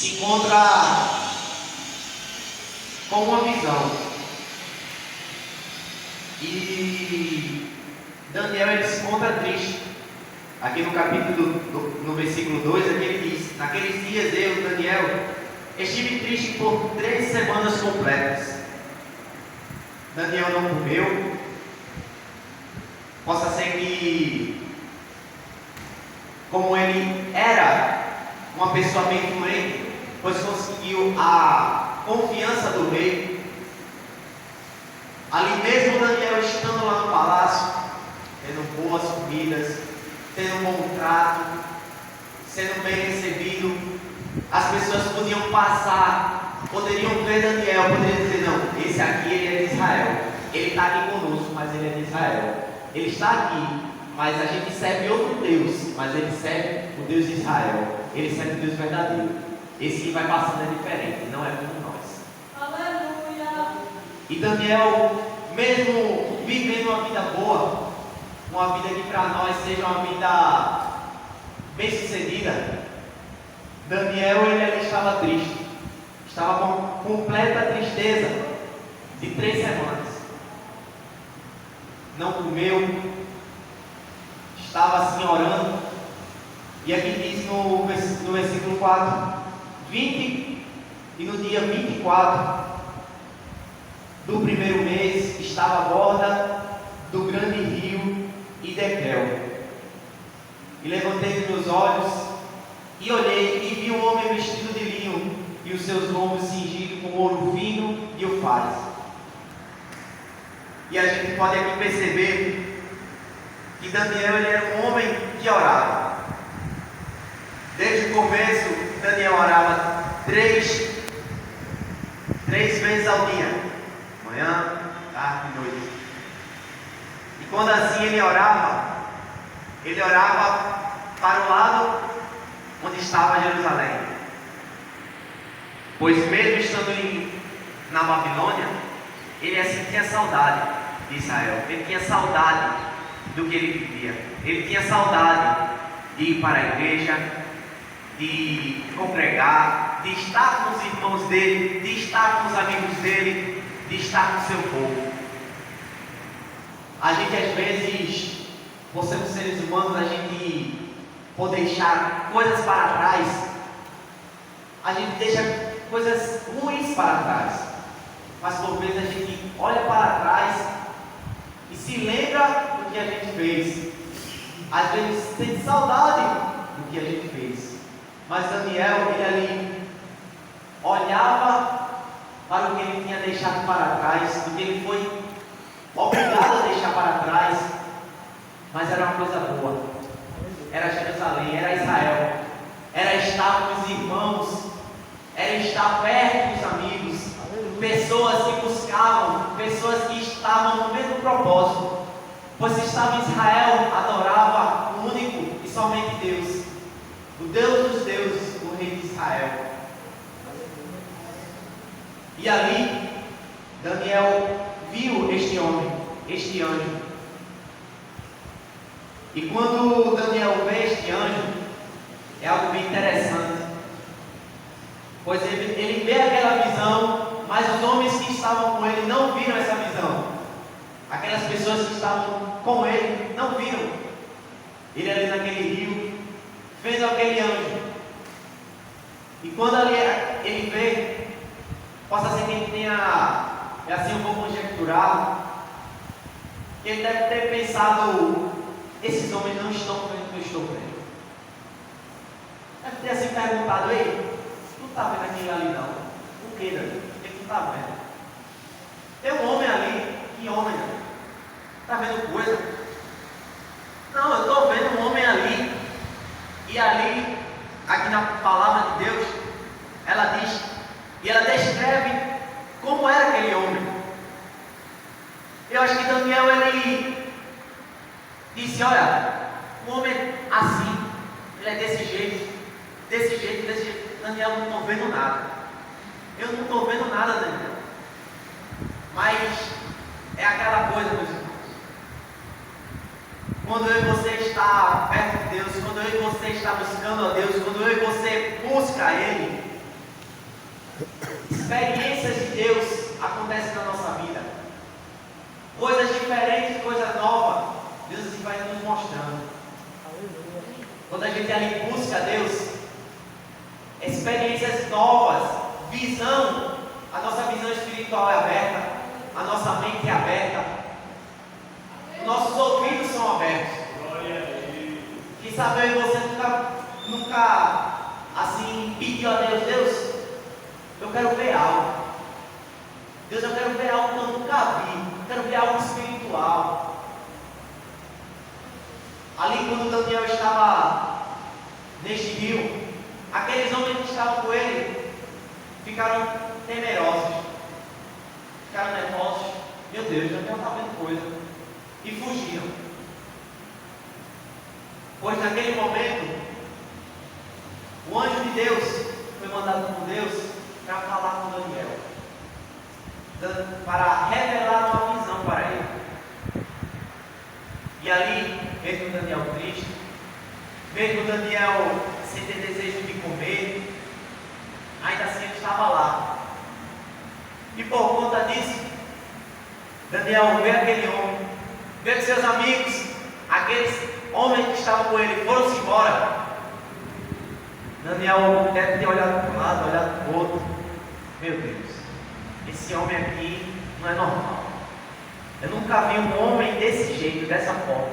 se encontra com uma visão. E Daniel ele se encontra triste. Aqui no capítulo, no versículo 2, aqui ele diz: naqueles dias eu, Daniel, estive triste por 3 semanas completas. Daniel não comeu. Possa ser que, como ele era uma pessoa bem influente, pois conseguiu a confiança do rei. Ali mesmo Daniel estando lá no palácio, tendo boas comidas, tendo um bom trato, sendo bem recebido, as pessoas podiam passar, poderiam ver Daniel, poderiam dizer: não, esse aqui ele é de Israel, ele está aqui conosco, mas ele é de Israel, ele está aqui, mas a gente serve outro Deus, mas ele serve o Deus de Israel, ele serve o Deus verdadeiro. Esse que vai passando é diferente, não é como nós. Aleluia! E Daniel, mesmo vivendo uma vida boa, uma vida que para nós seja uma vida bem sucedida, Daniel ele estava triste, estava com completa tristeza de 3 semanas. Não comeu, estava assim orando. E aqui diz no versículo 4, 20, e no dia 24 do primeiro mês estava à borda do grande rio Idequel. E levantei os meus olhos e olhei e vi um homem vestido de linho e os seus lombos cingidos com ouro fino e ufaz. E a gente pode aqui perceber que Daniel ele era um homem que orava. Desde o começo, Daniel orava 3 vezes ao dia, manhã, tarde e noite. E quando assim ele orava para o lado onde estava Jerusalém. Pois mesmo estando na Babilônia, ele assim tinha saudade de Israel. Ele tinha saudade do que ele vivia. Ele tinha saudade de ir para a igreja, de congregar, de estar com os irmãos dele, de estar com os amigos dele, de estar com o seu povo. A gente às vezes, por sermos seres humanos, a gente por deixar coisas para trás, a gente deixa coisas ruins para trás. Mas por vezes a gente olha para trás e se lembra do que a gente fez. Às vezes sente saudade do que a gente fez. Mas Daniel, ele ali olhava para o que ele tinha deixado para trás, do que ele foi obrigado a deixar para trás, mas era uma coisa boa. Era Jerusalém, era Israel, era estar com os irmãos, era estar perto dos amigos, pessoas que buscavam, pessoas que estavam no mesmo propósito, pois estava em Israel, adorava o único e somente Deus, o Deus dos deuses, o Rei de Israel. E ali, Daniel viu este homem, este anjo. E quando Daniel vê este anjo, é algo bem interessante, pois ele vê aquela visão, mas os homens que estavam com ele não viram essa visão. Aquelas pessoas que estavam com ele não viram. Ele ali naquele rio, vendo aquele anjo. E quando ali ele vê, possa ser que ele tenha, assim eu vou conjecturar, ele deve ter pensado: esses homens não estão vendo o que eu estou vendo. Deve ter assim perguntado: ei, tu está vendo aquele ali não? O que, Daniel? O que tu está vendo? Tem um homem ali. Que homem, Daniel? Está vendo coisa? Não, eu estou vendo um homem ali. E ali, aqui na palavra de Deus, ela diz, e ela descreve como era aquele homem. Eu acho que Daniel, ele disse: olha, um homem assim, ele é desse jeito, desse jeito, desse jeito. Daniel, não estou vendo nada. Eu não estou vendo nada, Daniel. Mas é aquela coisa, meus irmãos. Quando eu e você está perto de Deus, quando eu e você está buscando a Deus, quando eu e você busca a Ele, experiências de Deus acontecem na nossa vida. Coisas diferentes, coisas novas. Deus assim vai nos mostrando. Quando a gente ali busca Deus, experiências novas, visão, a nossa visão espiritual é aberta, a nossa mente é aberta, nossos ouvidos são abertos. Que saber você nunca assim pediu a Deus, Deus, eu quero ver algo. Deus, eu quero ver algo que eu nunca vi. Eu quero ver algo espiritual. Ali quando Daniel estava neste rio, aqueles homens que estavam com ele ficaram temerosos, ficaram nervosos. Meu Deus, já está vendo coisa. E fugiram. Pois naquele momento, o anjo de Deus foi mandado por Deus para falar com Daniel, para revelar uma visão para ele. E ali, mesmo Daniel triste, mesmo Daniel sem ter desejo de comer, ainda assim ele estava lá. E por conta disso, Daniel vê aquele homem, vê que seus amigos, aqueles homens que estavam com ele, foram-se embora. Daniel deve ter olhado para um lado, olhado para o outro. Meu Deus, esse homem aqui não é normal. Eu nunca vi um homem desse jeito, dessa forma.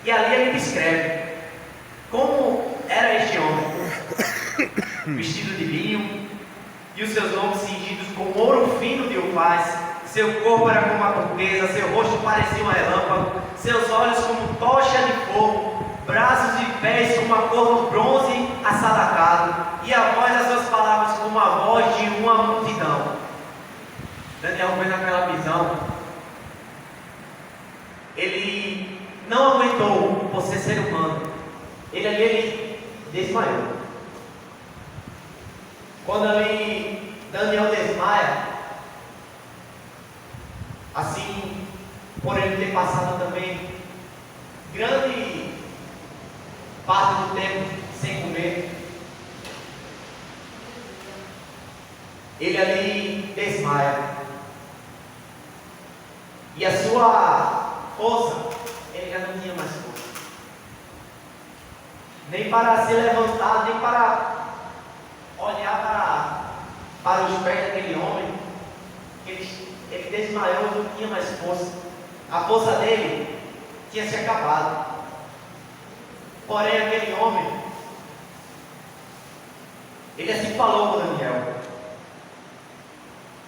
E ali ele descreve como era este homem: vestido de linho, e os seus lombos cingidos com ouro fino de ufaz, seu corpo era como uma turquesa, seu rosto parecia um relâmpago, seus olhos como tocha de fogo, braços e pés como a cor do bronze assalacado, e a voz das suas palavras como a voz de uma multidão. Daniel foi naquela visão. Ele não aguentou por ser humano. Ele desmaiou. Quando ali Daniel desmaia, assim, por ele ter passado também grande parte do tempo sem comer, ele ali desmaia. E a sua força, ele já não tinha mais força. Nem para se levantar, nem para olhar para os pés daquele homem. Ele desmaiou, não tinha mais força. A força dele tinha se acabado. Porém, aquele homem, ele assim falou com Daniel.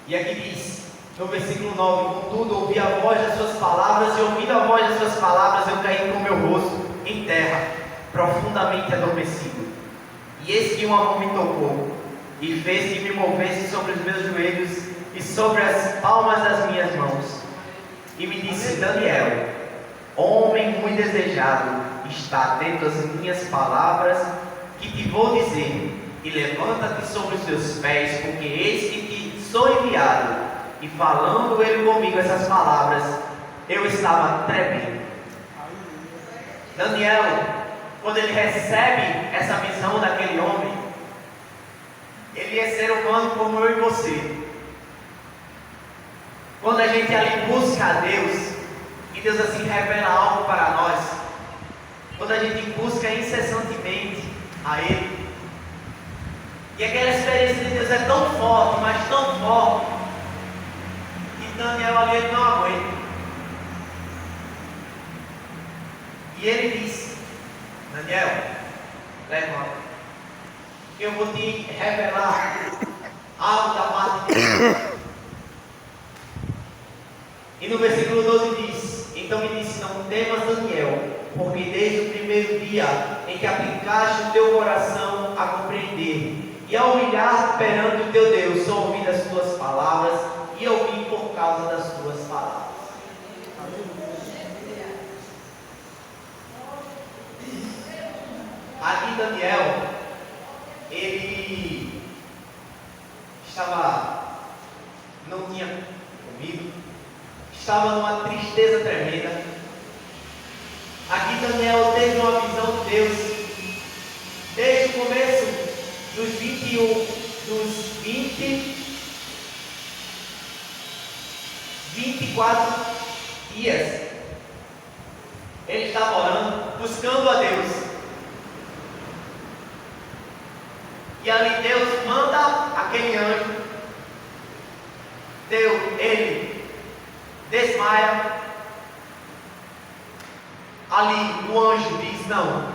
E aqui diz, no versículo 9: contudo, ouvi a voz das suas palavras, e ouvindo a voz das suas palavras, eu caí com o meu rosto em terra, profundamente adormecido. E eis que uma mão me tocou, e fez que me movesse sobre os meus joelhos, e sobre as palmas das minhas mãos. E me disse: Daniel, homem muito desejado, está atento às minhas palavras, que te vou dizer, e levanta-te sobre os teus pés, porque eis que te sou enviado. E falando ele comigo essas palavras, eu estava tremendo. Daniel, quando ele recebe essa visão daquele homem, ele é ser humano como eu e você. Quando a gente ali busca a Deus, e Deus assim revela algo para nós, quando a gente busca incessantemente a Ele, e aquela experiência de Deus é tão forte, mas tão forte, que Daniel ali ele não aguenta. E ele diz: Daniel, levanta, que eu vou te revelar algo da parte de Deus. E no versículo 12 diz: então me disse: não temas, Daniel, porque desde o primeiro dia em que aplicaste o teu coração a compreender e a humilhar perante o teu Deus, só ouvi as tuas palavras e ouvi por causa das tuas palavras. Aqui Daniel, ele não tinha comido, estava numa tristeza tremenda. Aqui Daniel teve uma visão de Deus desde o começo dos 20 24 dias. Ele estava orando, buscando a Deus. E ali Deus manda aquele anjo. Ele desmaia. Ali o anjo diz: não,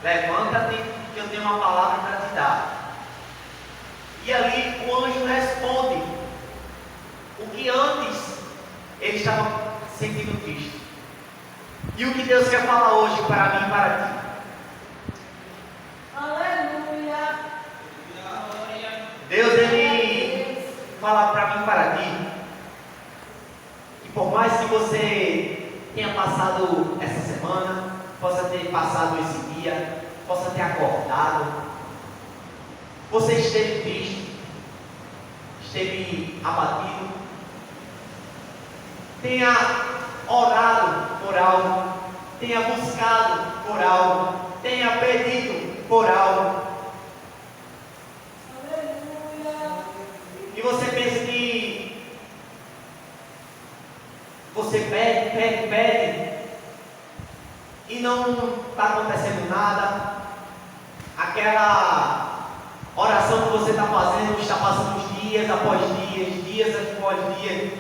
levanta-te, que eu tenho uma palavra para te dar. E ali o anjo responde o que antes ele estava sentindo triste. E o que Deus quer falar hoje para mim e para ti? Aleluia. Deus, Ele fala para mim e para ti que por mais que você tenha passado essa semana, possa ter passado esse dia, possa ter acordado, você esteve triste, esteve abatido, tenha orado por algo, tenha buscado por algo, tenha pedido por algo, e você pensa que você pede, e não está acontecendo nada, aquela oração que você está fazendo está passando dias após dias, dias após dias,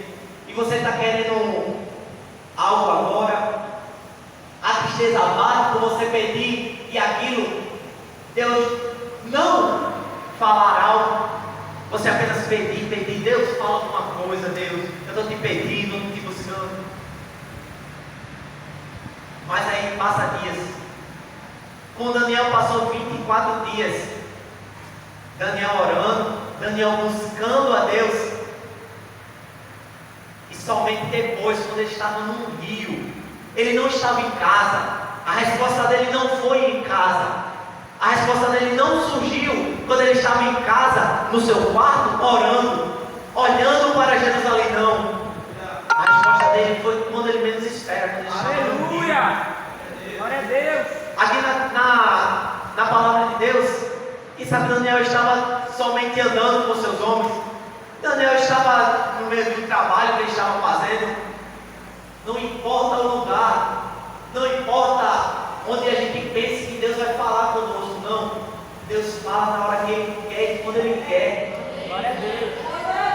e você está querendo algo agora, a tristeza bate por você pedir e aquilo, Deus não falar algo, você apenas pedir, Deus fala alguma coisa, Deus, eu estou te pedindo, estou te buscando, mas aí passa dias. Com Daniel passou 24 dias, Daniel orando, Daniel buscando a Deus, e somente depois, quando ele estava num rio, ele não estava em casa, a resposta dele não foi em casa, a resposta dele não surgiu quando ele estava em casa, no seu quarto, orando, olhando para Jerusalém, não. A resposta dele foi quando ele menos espera, quando ele estava no rio. Aleluia! Glória a Deus! Aqui na palavra de Deus, quem sabe Daniel estava somente andando com seus homens, Daniel estava no meio do trabalho que ele estava fazendo. Não importa o lugar, não importa onde a gente pensa que Deus vai falar conosco, não. Deus fala na hora que Ele quer e quando Ele quer. Glória a Deus!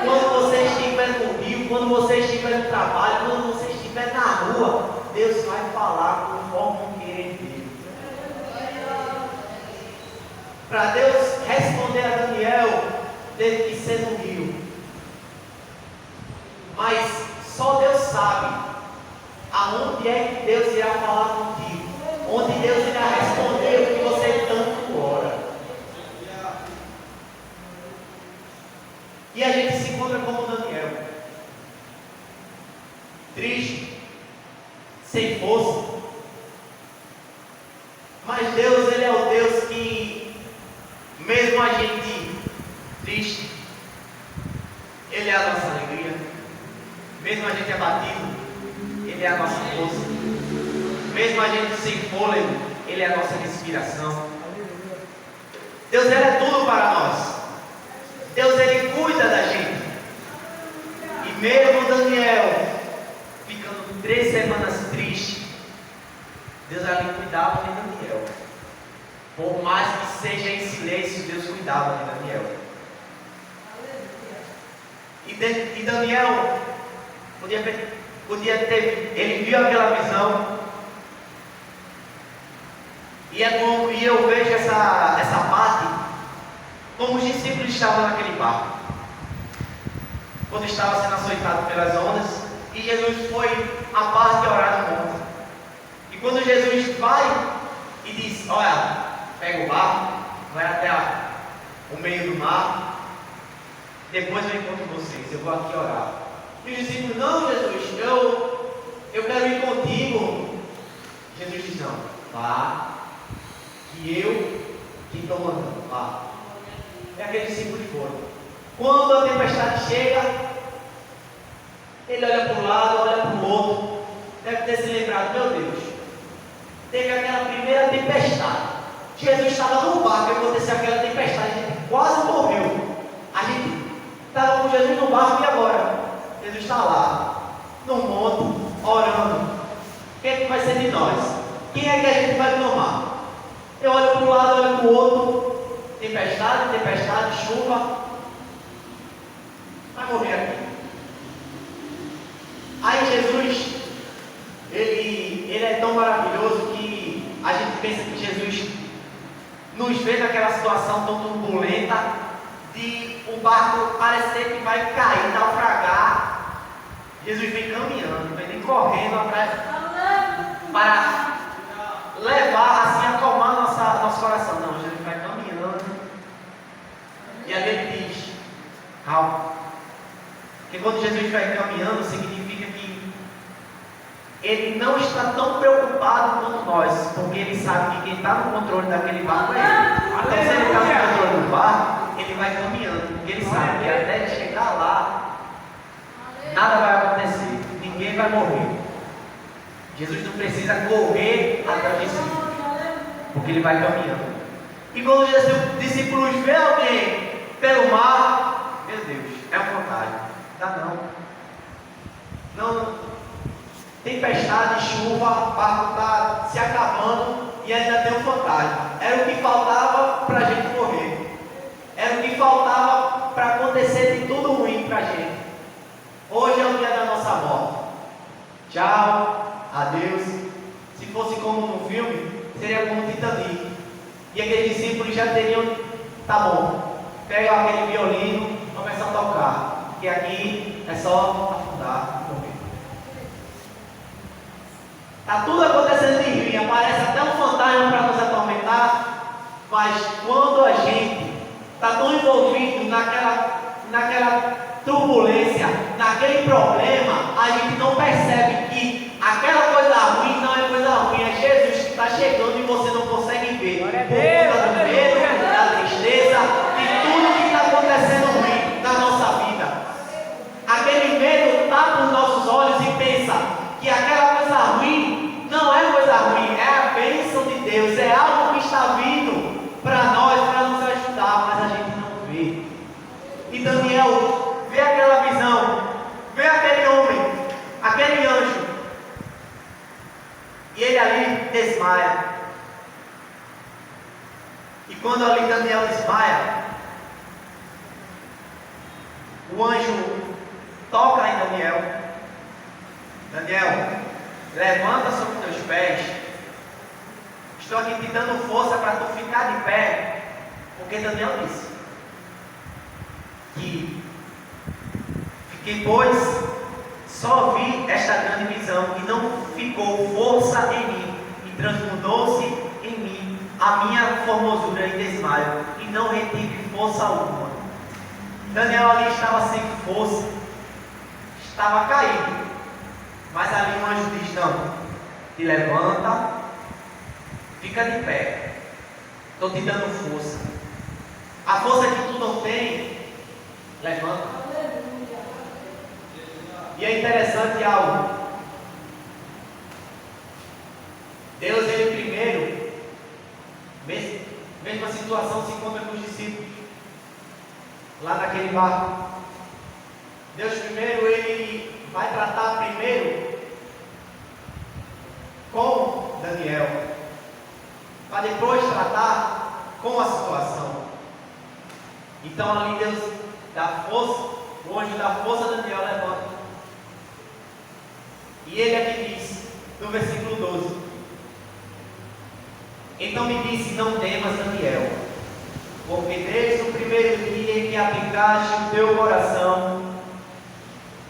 Quando você estiver no rio, quando você estiver no trabalho, quando você estiver na rua, Deus vai falar conforme Ele dele. Para Deus responder a Daniel, teve que ser no rio. Mas só Deus sabe aonde é que Deus irá falar contigo, onde Deus irá responder o que você tanto ora. E a gente se encontra como Daniel, triste, sem força, mas Deus, Ele é o Deus que, mesmo a gente triste, Ele é a nossa alegria, mesmo a gente abatido, Ele é a nossa força, mesmo a gente sem fôlego, Ele é a nossa respiração. Deus, Ele é tudo para nós. Deus, Ele cuida da gente. E mesmo Daniel ficando 3 semanas triste, Deus ali cuidava de Daniel. Por mais que seja em silêncio, Deus cuidava de Daniel. E Daniel podia ter, ele viu aquela visão. E eu vejo essa parte como os discípulos estavam naquele barco, quando estava sendo açoitado pelas ondas, e Jesus foi à parte orar no monte. E quando Jesus vai e diz: olha, pega o barco, vai até o meio do mar, depois eu encontro vocês, eu vou aqui orar. E os discípulos: não, Jesus, eu quero ir contigo. Jesus diz: não, vá, que eu que estou mandando, vá. E aqueles discípulos foram. Quando a tempestade chega, ele olha para um lado, olha para o outro, deve ter se lembrado: meu Deus, teve aquela primeira tempestade, Jesus estava no barco e aconteceu aquela tempestade, a gente quase morreu, a gente estava com Jesus no barco, e agora? Jesus está lá, no que vai ser de nós? Quem é que a gente vai tomar? Eu olho para um lado, olho para o outro, tempestade, chuva, vai morrer aqui. Aí Jesus, ele é tão maravilhoso que a gente pensa que Jesus nos vê naquela situação tão turbulenta de o barco parecer que vai cair, naufragar. Jesus vem caminhando, vem correndo atrás para levar, assim, acalmar nosso coração. Não, Jesus vai caminhando. E ali ele diz: calma. Porque quando Jesus vai caminhando, significa que ele não está tão preocupado quanto nós, porque ele sabe que quem está no controle daquele barco é ele. Então, se ele está no controle do barco, ele vai caminhando, porque ele sabe que até ele chegar lá, nada vai acontecer, ninguém vai morrer. Jesus não precisa correr atrás de si, porque ele vai caminhando. E quando os discípulos veem alguém pelo mar, meu Deus, é uma vontade. Dá não. Tempestade, chuva, o barco está se acabando e ainda tem um fantasma. Era o que faltava para a gente morrer. Era o que faltava para acontecer de tudo ruim para a gente. Hoje é o dia da nossa morte. Tchau, adeus. Se fosse como no filme, seria como Titanic. E aqueles discípulos já teriam, tá bom, pega aquele violino, começa a tocar. Porque aqui é só afundar e morrer. Está tudo acontecendo de ruim, aparece até um fantasma para nos atormentar, mas quando a gente está tão envolvido naquela turbulência, naquele problema, a gente não percebe que aquela coisa ruim não é coisa ruim, é Jesus que está chegando e você não consegue ver. Por conta do medo, da tristeza, de tudo que está acontecendo ruim na nossa vida. Aquele medo tapa os nossos olhos e pensa que aquela coisa ruim não é coisa ruim, é a bênção de Deus, é algo que está vindo para nós, para nos ajudar, mas a gente não vê. E Daniel vê aquela visão, vê aquele homem, aquele anjo, e ele ali desmaia. E quando ali Daniel desmaia, o anjo toca em Daniel. Daniel, levanta sobre os teus pés. Estou aqui te dando força para tu ficar de pé. Porque Daniel disse que fiquei, pois, só vi esta grande visão e não ficou força em mim, e transmudou-se em mim a minha formosura e desmaio, e não retive força alguma. Daniel ali estava sem força, estava caído. Mas ali o anjo diz: não, te levanta, fica de pé, estou te dando força. A força que tu não tem, levanta. E é interessante algo. Deus, ele primeiro, mesma situação, se encontra com os discípulos lá naquele barco. Deus primeiro, ele vai tratar primeiro com Daniel, para depois tratar com a situação. Então ali Deus dá força, o anjo dá força a Daniel, levanta. E ele aqui diz, no versículo 12: então me disse: não temas, Daniel, porque desde o primeiro dia em que aplicaste o teu coração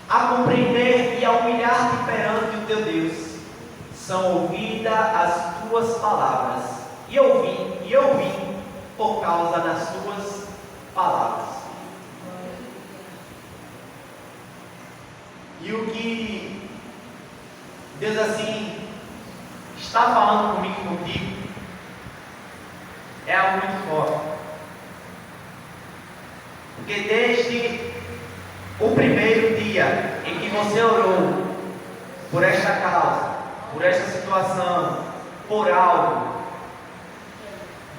a compreender e a humilhar-te perante o teu Deus, são ouvidas as tuas palavras, e eu vim por causa das tuas palavras. E o que Deus assim está falando comigo e contigo é algo muito forte. Porque desde o primeiro dia em que você orou por esta causa, por esta situação, por algo,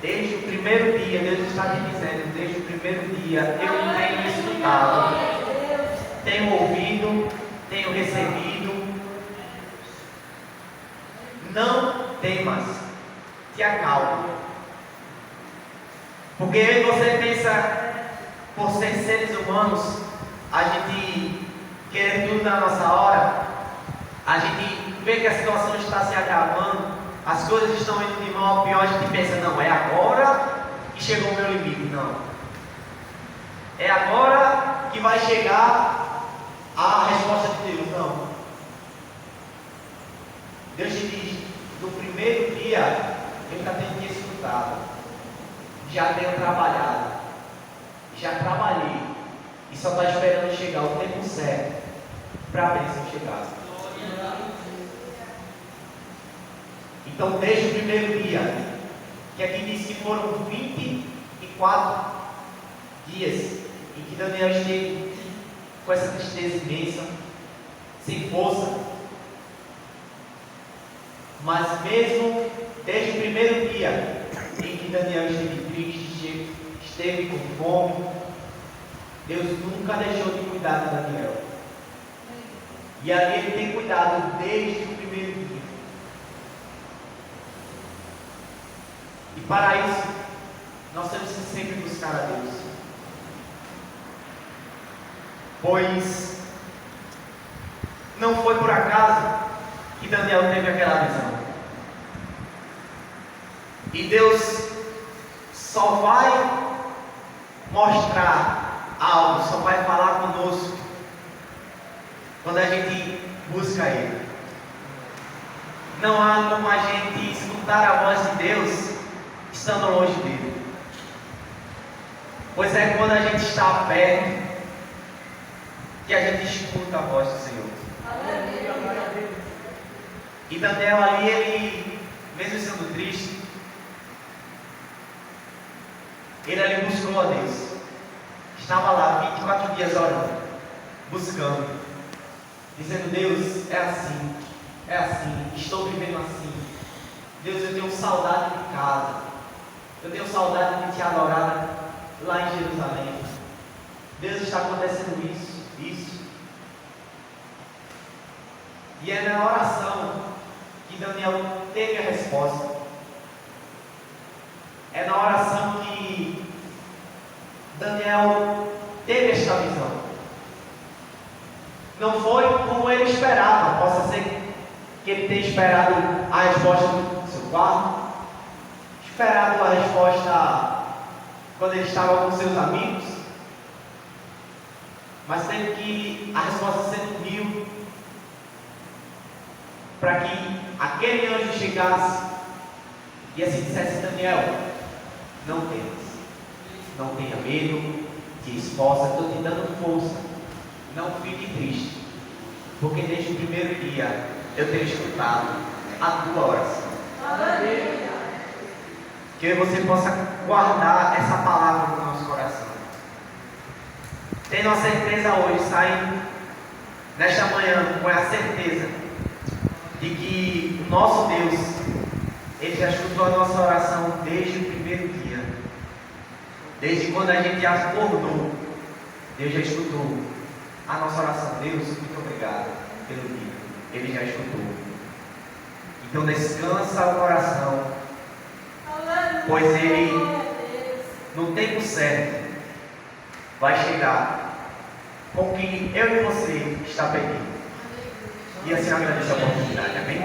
desde o primeiro dia, Deus está te dizendo, desde o primeiro dia, eu tenho escutado, tenho ouvido, tenho recebido, não temas, te acalme. Porque eu e você pensa, por ser seres humanos, a gente querer tudo na nossa hora, a gente vê que a situação está se agravando, as coisas estão indo de mal a pior, a gente pensa, não, é agora que chegou o meu limite. Não. É agora que vai chegar a resposta de Deus. Não. Deus te diz, no primeiro dia, eu já tenho te escutado, já tenho trabalhado, já trabalhei, e só está esperando chegar o tempo certo para a bênção chegar. Então, desde o primeiro dia, que aqui diz que foram 24 dias em que Daniel esteve com essa tristeza imensa, sem força, mas mesmo desde o primeiro dia em que Daniel esteve triste, esteve com fome, Deus nunca deixou de cuidar de Daniel. E ali Ele tem cuidado desde o primeiro dia. E para isso, nós temos que sempre buscar a Deus. Pois não foi por acaso que Daniel teve aquela visão. E Deus só vai mostrar algo, só vai falar conosco quando a gente busca Ele. Não há como a gente escutar a voz de Deus estando longe dele. Pois é quando a gente está perto que a gente escuta a voz do Senhor. E Daniel ali, ele, mesmo sendo triste, ele ali buscou a Deus. Estava lá 24 dias orando, buscando, dizendo: Deus, é assim, estou vivendo assim. Deus, eu tenho saudade de casa, eu tenho saudade de te adorar lá em Jerusalém. Deus, está acontecendo isso. E é na oração que Daniel teve a resposta. É na oração que Daniel teve esta visão. Não foi como ele esperava. Possa ser que ele tenha esperado a resposta do seu quarto, esperado a resposta quando ele estava com seus amigos, mas teve que a resposta ser humilde, para que aquele anjo chegasse e assim dissesse: Daniel, não temas, não tenha medo, te esforça, estou te dando força, não fique triste, porque desde o primeiro dia eu tenho escutado a tua oração. Que você possa guardar essa palavra no nosso coração. Tenho a certeza hoje, saindo nesta manhã, com a certeza de que o nosso Deus, Ele já escutou a nossa oração desde o primeiro dia. Desde quando a gente acordou, Deus já escutou a nossa oração. Deus, muito obrigado pelo dia. Ele já escutou. Então descansa o coração, pois Ele, no tempo certo, vai chegar com o que eu e você está pedindo. E assim eu agradeço a oportunidade. Amém?